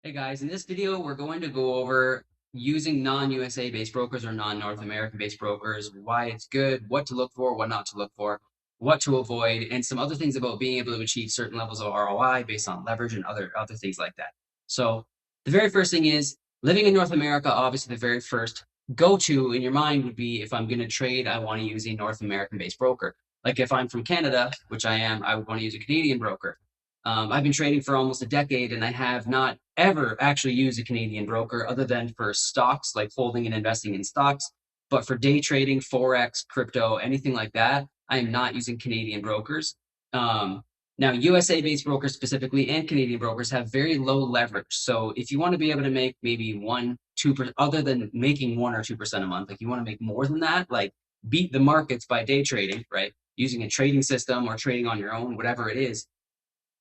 Hey guys, in this video, we're going to go over using non-USA based brokers or non-North American based brokers, why it's good, what to look for, what not to look for, what to avoid, and some other things about being able to achieve certain levels of ROI based on leverage and other things like that. So the very first thing is living in North America, obviously the very first go-to in your mind would be if I'm going to trade, I want to use a North American based broker. Like if I'm from Canada, which I am, I would want to use a Canadian broker. I've been trading for almost a decade and I have not ever actually used a Canadian broker other than for stocks, like holding and investing in stocks. But for day trading, Forex, crypto, anything like that, I am not using Canadian brokers. Um, Now, USA based brokers specifically and Canadian brokers have very low leverage. So if you want to be able to make maybe 2%, other than making 1 or 2% a month, like you want to make more than that, like beat the markets by day trading, right? Using a trading system or trading on your own, whatever it is,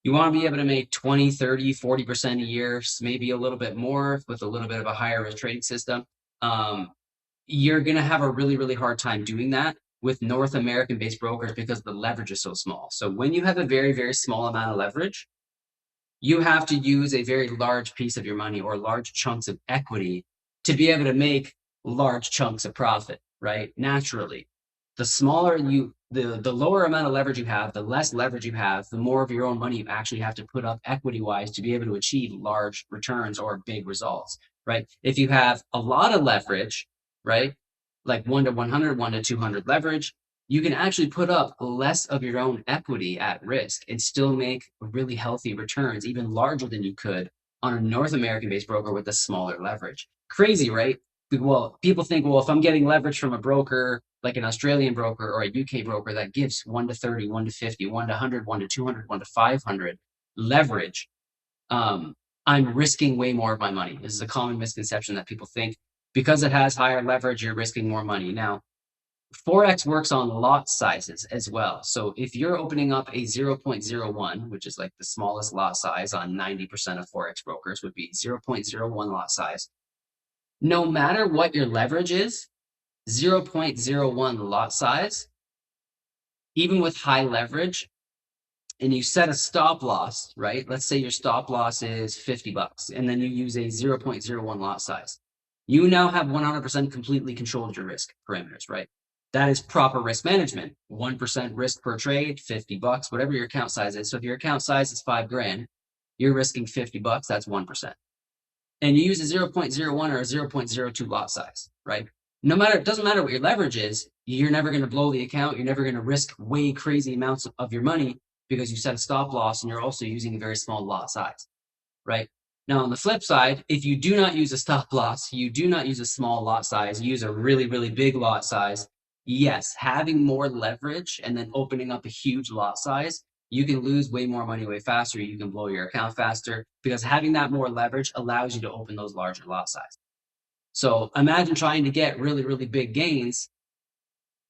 you want to be able to make 20, 30, 40% a year, maybe a little bit more with a little bit of a higher risk trading system. Um, you're going to have a really, really hard time doing that with North American based brokers because the leverage is so small. So when you have a very, very small amount of leverage, you have to use a very large piece of your money or large chunks of equity to be able to make large chunks of profit, right? Naturally, the lower amount of leverage you have, the less leverage you have, the more of your own money you actually have to put up equity wise to be able to achieve large returns or big results, right? If you have a lot of leverage, right, like 1 to 100, 1 to 200 leverage, you can actually put up less of your own equity at risk and still make really healthy returns, even larger than you could on a North American based broker with a smaller leverage. Crazy, right? Well, people think, well, if I'm getting leverage from a broker, like an Australian broker or a UK broker that gives 1 to 30, 1 to 50, 1 to 100, 1 to 200, 1 to 500 leverage, um, I'm risking way more of my money. This is a common misconception that people think because it has higher leverage, you're risking more money. Now, Forex works on lot sizes as well. So if you're opening up a 0.01, which is like the smallest lot size on 90% of Forex brokers would be 0.01 lot size, no matter what your leverage is, 0.01 lot size, even with high leverage, and you set a stop loss, right? Let's say your stop loss is $50 and then you use a 0.01 lot size. You now have 100% completely controlled your risk parameters, right? That is proper risk management. 1% risk per trade, $50, whatever your account size is. So if your account size is 5 grand, you're risking $50, that's 1%. And you use a 0.01 or a 0.02 lot size, right? No matter, it doesn't matter what your leverage is, you're never going to blow the account. You're never going to risk way crazy amounts of your money because you set a stop loss and you're also using a very small lot size, right? Now, on the flip side, if you do not use a stop loss, you do not use a small lot size, you use a really, really big lot size, yes, having more leverage and then opening up a huge lot size, you can lose way more money way faster. You can blow your account faster because having that more leverage allows you to open those larger lot sizes. So imagine trying to get really, really big gains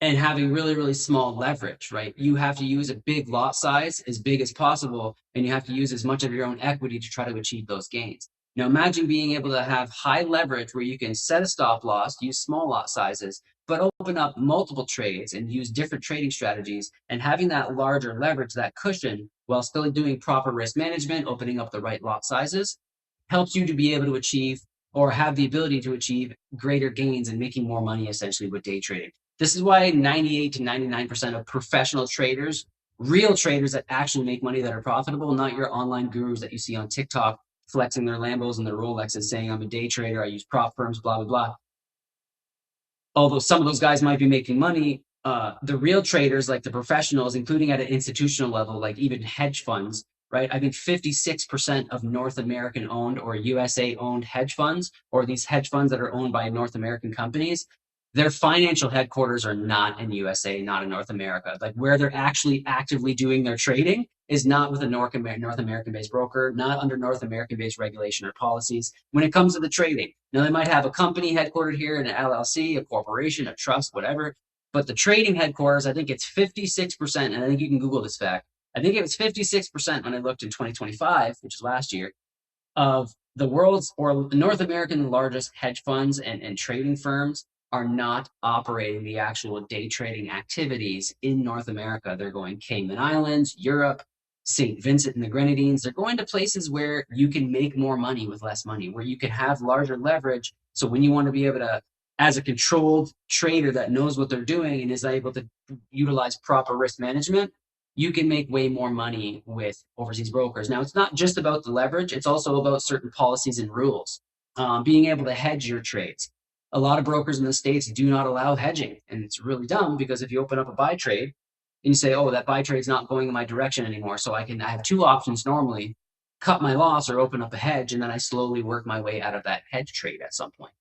and having really, really small leverage, right? You have to use a big lot size, as big as possible, and you have to use as much of your own equity to try to achieve those gains. Now, imagine being able to have high leverage where you can set a stop loss, use small lot sizes, but open up multiple trades and use different trading strategies and having that larger leverage, that cushion, while still doing proper risk management, opening up the right lot sizes, helps you to be able to achieve or have the ability to achieve greater gains and making more money essentially with day trading. This is why 98 to 99% of professional traders, real traders that actually make money that are profitable, not your online gurus that you see on TikTok flexing their Lambos and their Rolexes saying, I'm a day trader, I use prop firms, blah, blah, blah. Although some of those guys might be making money, the real traders, like the professionals, including at an institutional level, like even hedge funds, right? I think 56% of North American owned or USA owned hedge funds, or these hedge funds that are owned by North American companies, their financial headquarters are not in USA, not in North America. Like where they're actually actively doing their trading is not with a North American based broker, not under North American based regulation or policies when it comes to the trading. Now, they might have a company headquartered here, an LLC, a corporation, a trust, whatever. But the trading headquarters, I think it's 56%, and I think you can Google this fact. I think it was 56% when I looked in 2025, which is last year, of the world's or North American largest hedge funds and trading firms are not operating the actual day trading activities in North America. They're going Cayman Islands, Europe, St. Vincent and the Grenadines. They're going to places where you can make more money with less money, where you can have larger leverage. So when you want to be able to, as a controlled trader that knows what they're doing and is able to utilize proper risk management, you can make way more money with overseas brokers. Now, it's not just about the leverage, it's also about certain policies and rules. Being able to hedge your trades. A lot of brokers in the States do not allow hedging, and it's really dumb because if you open up a buy trade and you say, oh, that buy trade's not going in my direction anymore, so I have two options normally, cut my loss or open up a hedge, and then I slowly work my way out of that hedge trade at some point.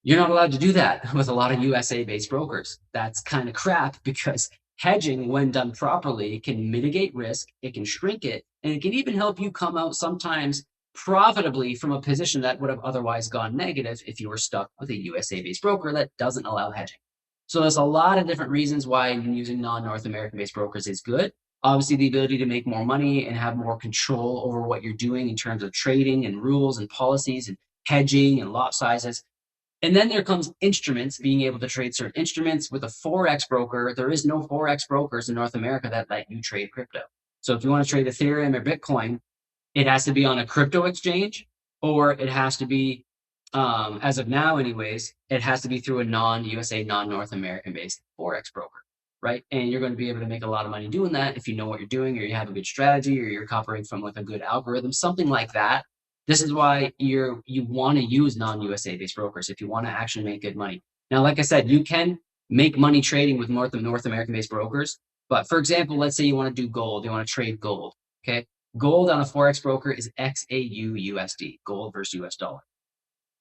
You're not allowed to do that with a lot of USA-based brokers. That's kind of crap because hedging, when done properly, can mitigate risk, it can shrink it, and it can even help you come out sometimes profitably from a position that would have otherwise gone negative if you were stuck with a USA-based broker that doesn't allow hedging. So there's a lot of different reasons why using non-North American-based brokers is good. Obviously, the ability to make more money and have more control over what you're doing in terms of trading and rules and policies and hedging and lot sizes. And then there comes instruments, being able to trade certain instruments. With a Forex broker, there is no Forex brokers in North America that let you trade crypto. So if you want to trade Ethereum or Bitcoin, it has to be on a crypto exchange, or it has to be, as of now anyways, it has to be through a non-USA, non-North American-based Forex broker, right? And you're going to be able to make a lot of money doing that if you know what you're doing, or you have a good strategy, or you're operating from like a good algorithm, something like that. This is why you want to use non-USA based brokers if you want to actually make good money. Now, like I said, you can make money trading with North American based brokers. But for example, let's say you want to do gold, you want to trade gold. Okay. Gold on a Forex broker is XAU USD, gold versus US dollar.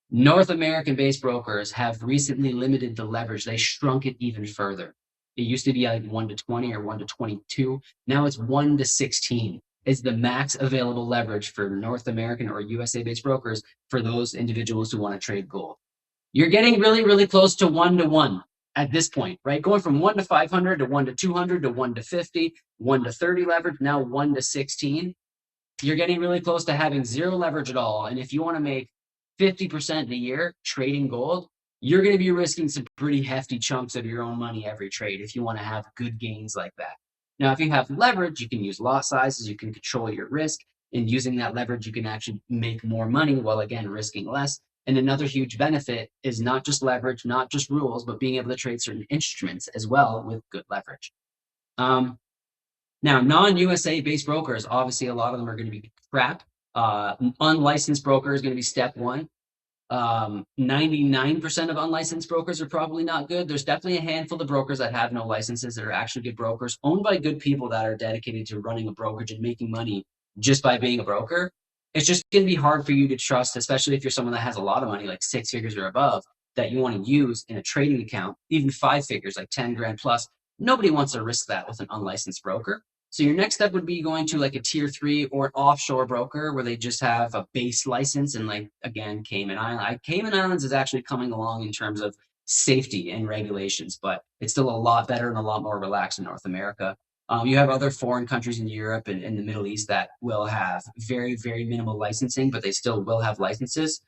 North American based brokers have recently limited the leverage. They shrunk it even further. It used to be like 1 to 20 or 1 to 22. Now it's 1 to 16 is the max available leverage for North American or USA based brokers for those individuals who want to trade gold. You're getting really, really close to 1 to 1 at this point, right? Going from 1 to 500 to 1 to 200 to 1 to 50, 1 to 30 leverage, now 1 to 16. You're getting really close to having zero leverage at all. And if you want to make 50% in a year trading gold, you're going to be risking some pretty hefty chunks of your own money every trade if you want to have good gains like that. Now, if you have leverage, you can use lot sizes, you can control your risk, and using that leverage, you can actually make more money while, again, risking less. And another huge benefit is not just leverage, not just rules, but being able to trade certain instruments as well with good leverage. Now, non-USA based brokers, obviously, a lot of them are going to be crap. Unlicensed broker is going to be step one. 99% of unlicensed brokers are probably not good. There's definitely a handful of brokers that have no licenses that are actually good brokers, owned by good people that are dedicated to running a brokerage and making money just by being a broker. It's just going to be hard for you to trust, especially if you're someone that has a lot of money, like 6 figures or above, that you want to use in a trading account, even 5 figures, like 10 grand plus. Nobody wants to risk that with an unlicensed broker. So your next step would be going to like a tier 3 or an offshore broker where they just have a base license. And like, again, Cayman Islands is actually coming along in terms of safety and regulations, but it's still a lot better and a lot more relaxed in North America. You have other foreign countries in Europe and in the Middle East that will have very, very minimal licensing, but they still will have licenses.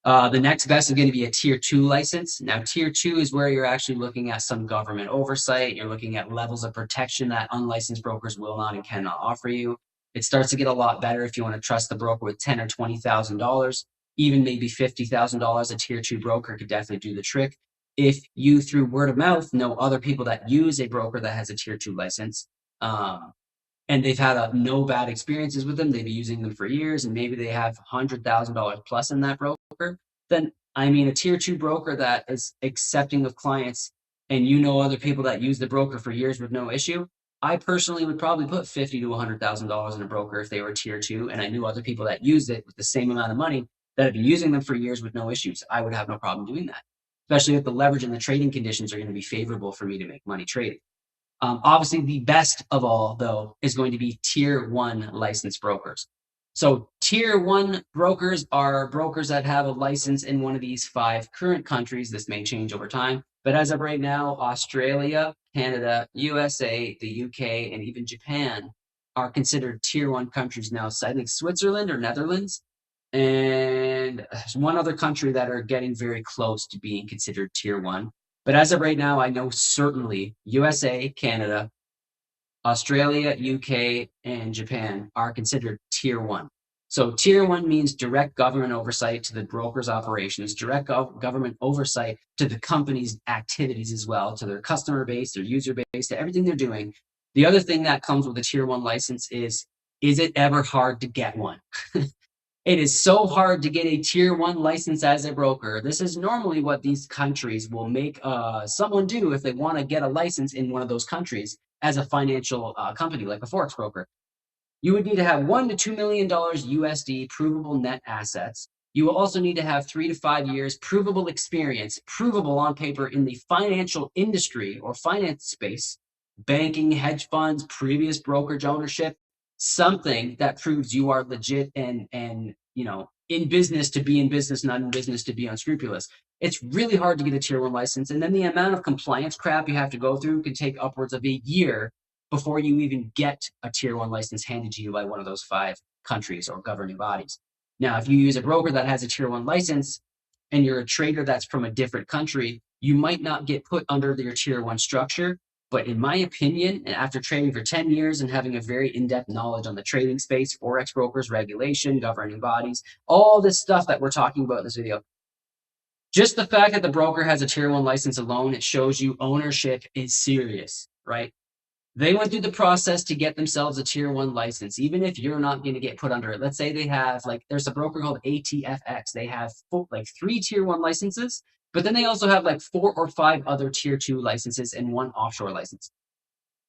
The next best is going to be a tier 2 license. Now, tier 2 is where you're actually looking at some government oversight. You're looking at levels of protection that unlicensed brokers will not and cannot offer you. It starts to get a lot better if you want to trust the broker with $10,000 or $20,000, even maybe $50,000. A tier 2 broker could definitely do the trick. If you, through word of mouth, know other people that use a broker that has a tier 2 license, and they've had no bad experiences with them, they've been using them for years, and maybe they have $100,000 plus in that broker, then, I mean, a tier 2 broker that is accepting of clients and you know other people that use the broker for years with no issue, I personally would probably put $50,000 to $100,000 in a broker if they were tier 2, and I knew other people that used it with the same amount of money that have been using them for years with no issues. I would have no problem doing that, especially if the leverage and the trading conditions are going to be favorable for me to make money trading. Obviously, the best of all, though, is going to be tier 1 licensed brokers. So tier 1 brokers are brokers that have a license in one of these 5 current countries. This may change over time, but as of right now, Australia, Canada, USA, the UK, and even Japan are considered tier 1 countries now. So I think Switzerland or Netherlands, and there's one other country that are getting very close to being considered tier 1. But as of right now, I know certainly USA, Canada, Australia, UK, and Japan are considered tier one. So tier one means direct government oversight to the broker's operations, direct government oversight to the company's activities as well, to their customer base, their user base, to everything they're doing. The other thing that comes with a tier one license is it ever hard to get one? It is so hard to get a tier one license as a broker. This is normally what these countries will make someone do if they want to get a license in one of those countries as a financial company, like a Forex broker. You would need to have $1 to $2 million USD provable net assets. You will also need to have 3 to 5 years provable experience, provable on paper in the financial industry or finance space, banking, hedge funds, previous brokerage ownership, something that proves you are legit and in business to be in business, not in business to be unscrupulous. It's really hard to get a tier one license. And then the amount of compliance crap you have to go through can take upwards of a year before you even get a tier one license handed to you by one of those 5 countries or governing bodies. Now, if you use a broker that has a tier one license and you're a trader that's from a different country, you might not get put under your tier one structure. But in my opinion, and after trading for 10 years and having a very in-depth knowledge on the trading space, Forex brokers, regulation, governing bodies, all this stuff that we're talking about in this video, just the fact that the broker has a tier one license alone, it shows you ownership is serious, right? They went through the process to get themselves a tier one license, even if you're not going to get put under it. Let's say they have, like, there's a broker called ATFX. They have like 3 tier one licenses, but then they also have like 4 or 5 other tier two licenses and 1 offshore license.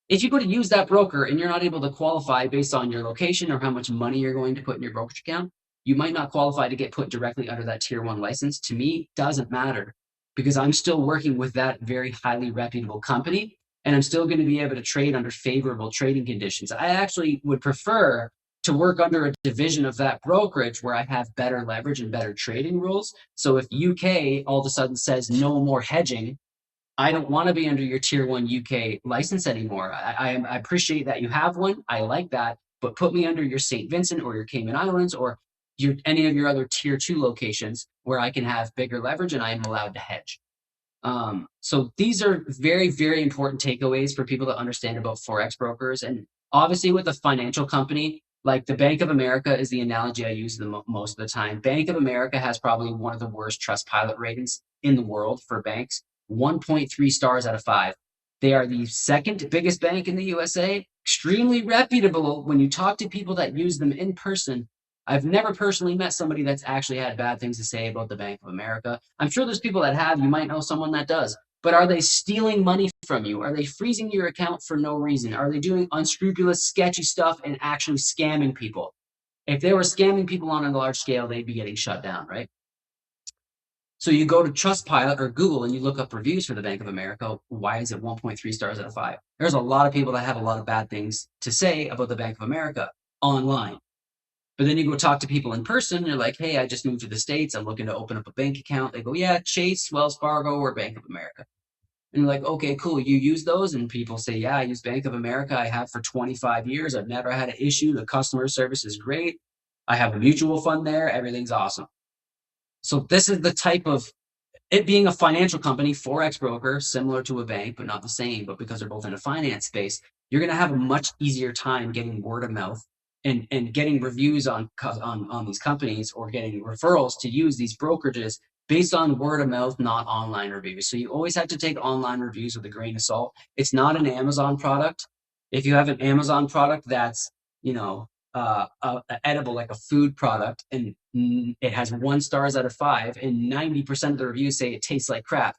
If you go to use that broker and you're not able to qualify based on your location or how much money you're going to put in your brokerage account, you might not qualify to get put directly under that tier one license. To me, doesn't matter because I'm still working with that very highly reputable company and I'm still going to be able to trade under favorable trading conditions. I actually would prefer to work under a division of that brokerage where I have better leverage and better trading rules. So if UK all of a sudden says no more hedging, I don't want to be under your tier one UK license anymore. I appreciate that you have one. I like that, but put me under your St. Vincent or your Cayman Islands or any of your other tier two locations where I can have bigger leverage and I am allowed to hedge. So these are very, very important takeaways for people to understand about Forex brokers. And obviously with a financial company, like the Bank of America is the analogy I use most of the time. Bank of America has probably one of the worst Trustpilot ratings in the world for banks, 1.3 stars out of 5. They are the second biggest bank in the USA, extremely reputable. When you talk to people that use them in person, I've never personally met somebody that's actually had bad things to say about the Bank of America. I'm sure there's people that have. You might know someone that does. But are they stealing money from you? Are they freezing your account for no reason? Are they doing unscrupulous, sketchy stuff and actually scamming people? If they were scamming people on a large scale, they'd be getting shut down, right? So you go to Trustpilot or Google and you look up reviews for the Bank of America. Why is it 1.3 stars out of 5? There's a lot of people that have a lot of bad things to say about the Bank of America online. But then you go talk to people in person. You're like, hey, I just moved to the States. I'm looking to open up a bank account. They go, yeah, Chase, Wells Fargo, or Bank of America. And you're like, okay, cool. You use those? And people say, yeah, I use Bank of America. I have for 25 years. I've never had an issue. The customer service is great. I have a mutual fund there. Everything's awesome. So this is the type of it being a financial company, Forex broker, similar to a bank, but not the same. But because they're both in a finance space, you're going to have a much easier time getting word of mouth and getting reviews on these companies or getting referrals to use these brokerages based on word of mouth, not online reviews. So you always have to take online reviews with a grain of salt. It's not an Amazon product. If you have an Amazon product that's, edible, like a food product, and it has 1 stars out of 5, and 90% of the reviews say it tastes like crap,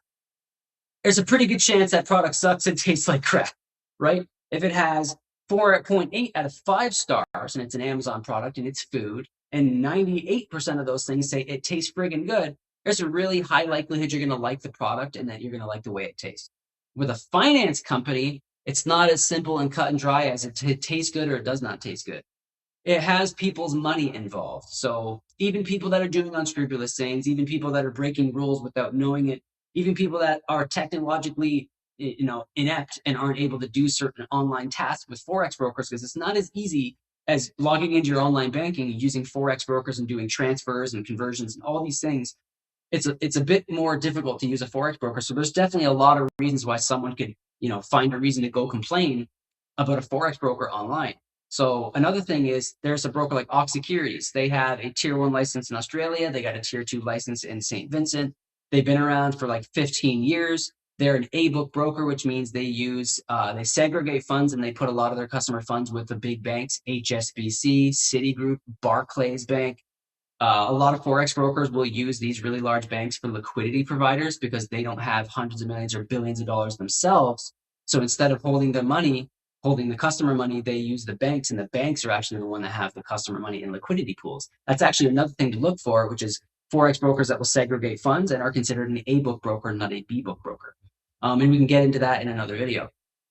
there's a pretty good chance that product sucks and tastes like crap, right? If it has 4.8 out of 5 stars and it's an Amazon product and it's food, and 98% of those things say it tastes friggin' good, there's a really high likelihood you're going to like the product and that you're going to like the way it tastes. With a finance company, it's not as simple and cut and dry as it tastes good or it does not taste good. It has people's money involved. So even people that are doing unscrupulous things, even people that are breaking rules without knowing it, even people that are technologically, inept and aren't able to do certain online tasks with Forex brokers, because it's not as easy as logging into your online banking and using Forex brokers and doing transfers and conversions and all these things. It's a bit more difficult to use a Forex broker. So there's definitely a lot of reasons why someone could, find a reason to go complain about a Forex broker online. So another thing is there's a broker like Ox Securities. They have a tier 1 license in Australia. They got a tier 2 license in St. Vincent. They've been around for like 15 years. They're an A-book broker, which means they segregate funds and they put a lot of their customer funds with the big banks, HSBC, Citigroup, Barclays Bank. A lot of Forex brokers will use these really large banks for liquidity providers because they don't have hundreds of millions or billions of dollars themselves. So instead of holding the money, holding the customer money, they use the banks, and the banks are actually the one that have the customer money in liquidity pools. That's actually another thing to look for, which is Forex brokers that will segregate funds and are considered an A book broker, not a B book broker. And we can get into that in another video.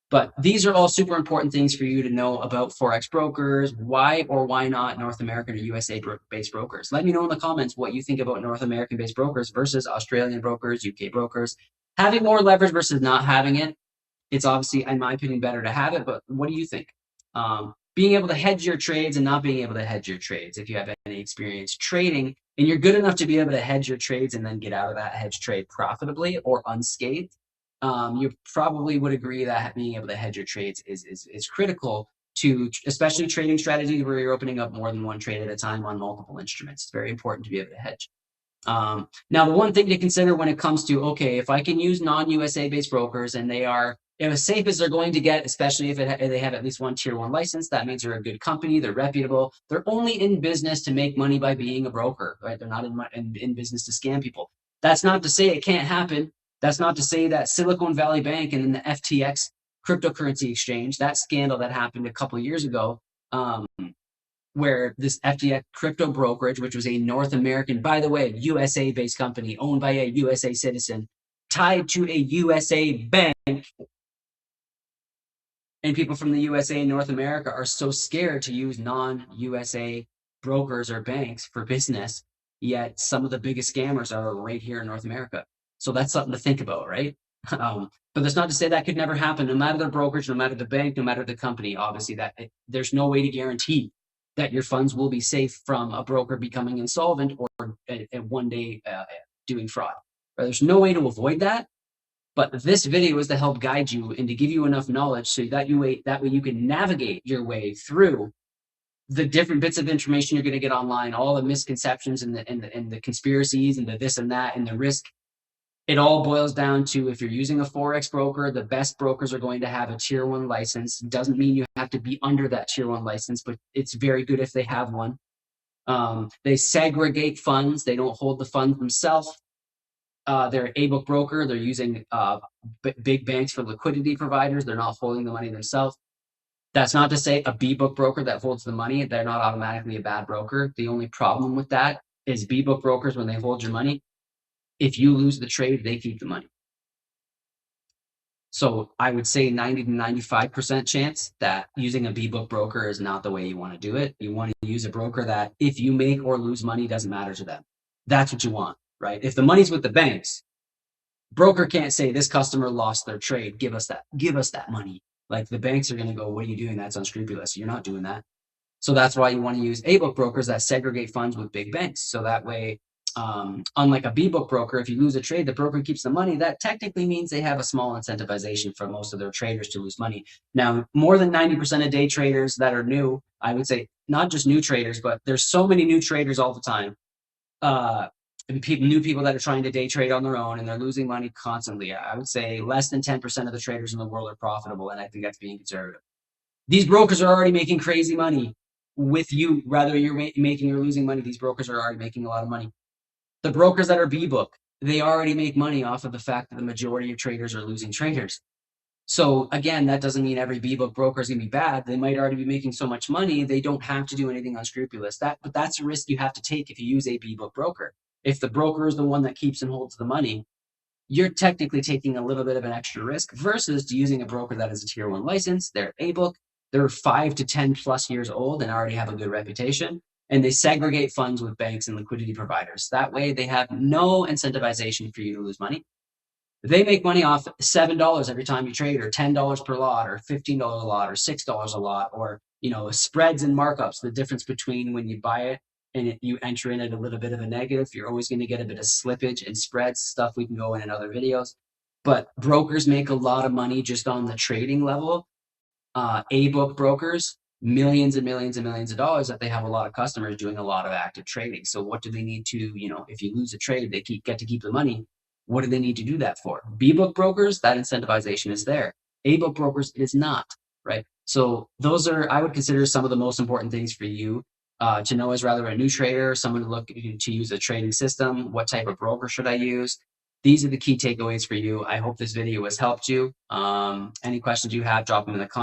But these are all super important things for you to know about Forex brokers, why or why not North American or USA-based brokers. Let me know in the comments what you think about North American-based brokers versus Australian brokers, UK brokers. Having more leverage versus not having it, it's obviously, in my opinion, better to have it, but what do you think? Being able to hedge your trades and not being able to hedge your trades, if you have any experience trading and you're good enough to be able to hedge your trades and then get out of that hedge trade profitably or unscathed, you probably would agree that being able to hedge your trades is critical to, especially trading strategies where you're opening up more than one trade at a time on multiple instruments. It's very important to be able to hedge. Now, the one thing to consider when it comes to, okay, if I can use non-USA based brokers and they are as safe as they're going to get, especially if they have at least one tier 1 license, that means they're a good company, they're reputable, they're only in business to make money by being a broker, right? They're not in business to scam people. That's not to say it can't happen. That's not to say that Silicon Valley Bank and then the FTX cryptocurrency exchange, that scandal that happened a couple of years ago, where this FTX crypto brokerage, which was a North American, by the way, USA-based company owned by a USA citizen, tied to a USA bank, and people from the USA and North America are so scared to use non-USA brokers or banks for business, yet some of the biggest scammers are right here in North America. So that's something to think about, right? But that's not to say that could never happen, no matter the brokerage, no matter the bank, no matter the company. Obviously, that there's no way to guarantee that your funds will be safe from a broker becoming insolvent or one day doing fraud. Right? There's no way to avoid that. But this video is to help guide you and to give you enough knowledge so that way you can navigate your way through the different bits of information you're going to get online, all the misconceptions and the conspiracies and the this and that and the risk. It all boils down to, if you're using a Forex broker, the best brokers are going to have a tier 1 license. Doesn't mean you have to be under that tier 1 license, but it's very good if they have one. They segregate funds. They don't hold the funds themselves. They're an A-book broker. They're using big banks for liquidity providers. They're not holding the money themselves. That's not to say a B-book broker that holds the money, they're not automatically a bad broker. The only problem with that is B-book brokers, when they hold your money, if you lose the trade, they keep the money. So I would say 90 to 95% chance that using a B-book broker is not the way you want to do it. You want to use a broker that if you make or lose money, doesn't matter to them. That's what you want, right? If the money's with the banks, broker can't say this customer lost their trade. Give us that money. Like, the banks are going to go, what are you doing? That's unscrupulous. You're not doing that. So that's why you want to use A-book brokers that segregate funds with big banks. So that way, unlike a B-book broker, if you lose a trade, the broker keeps the money. That technically means they have a small incentivization for most of their traders to lose money. Now, more than 90% of day traders that are new, I would say not just new traders, but there's so many new traders all the time. New people that are trying to day trade on their own and they're losing money constantly. I would say less than 10% of the traders in the world are profitable, and I think that's being conservative. These brokers are already making crazy money with you, whether you're making or losing money. These brokers are already making a lot of money. The brokers that are B-book, they already make money off of the fact that the majority of traders are losing traders. So again, that doesn't mean every B-book broker is going to be bad. They might already be making so much money, they don't have to do anything unscrupulous. But that's a risk you have to take if you use a B-book broker. If the broker is the one that keeps and holds the money, you're technically taking a little bit of an extra risk versus using a broker that is a tier 1 license. They're A-book. They're 5 to 10 plus years old and already have a good reputation. And they segregate funds with banks and liquidity providers. That way they have no incentivization for you to lose money. They make money off $7 every time you trade, or $10 per lot, or $15 a lot, or $6 a lot, or spreads and markups. The difference between when you buy it and you enter in at a little bit of a negative, you're always going to get a bit of slippage and spreads, stuff we can go in other videos. But brokers make a lot of money just on the trading level. A-book brokers, millions and millions and millions of dollars that they have a lot of customers doing a lot of active trading. So what do they need to, if you lose a trade, they get to keep the money. What do they need to do that for? B-book brokers, that incentivization is there. A-book brokers, it is not, right? So those are, I would consider some of the most important things for you to know as rather a new trader, someone to look to use a trading system. What type of broker should I use? These are the key takeaways for you. I hope this video has helped you. Any questions you have, drop them in the comments.